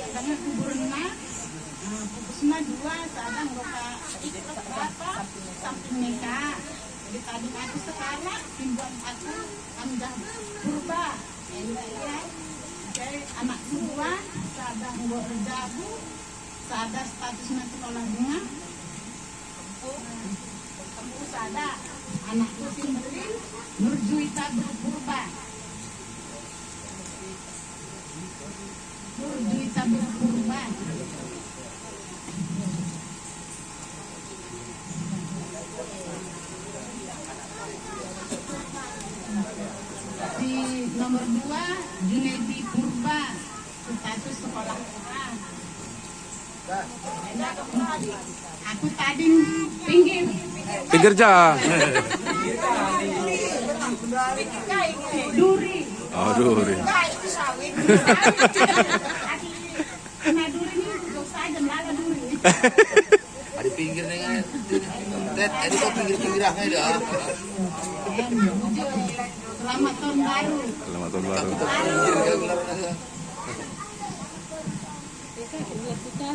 Karena kuburna, pupusna 2, sadang loka ikut berapa samping mereka. Jadi tadi aku sekarang timbang aku amdah purba. Ya, jadi anak 2, sadang gua rejabu, sadang statusnya sekolah bunga. Kamu sadang anakku Simberin, Nurjuita berpurba. Nurjuita berpurba. Di nomor 2, Junedi Purba, status sekolah. Aku tadi pinggir ja. duri. Oh, duri. Kena duri ini dosa aja melala duri. Ada pinggir dengan Ted, ada kok pinggir-pinggirnya dah. Selamat tahun baru. Selamat tahun baru. Pinggir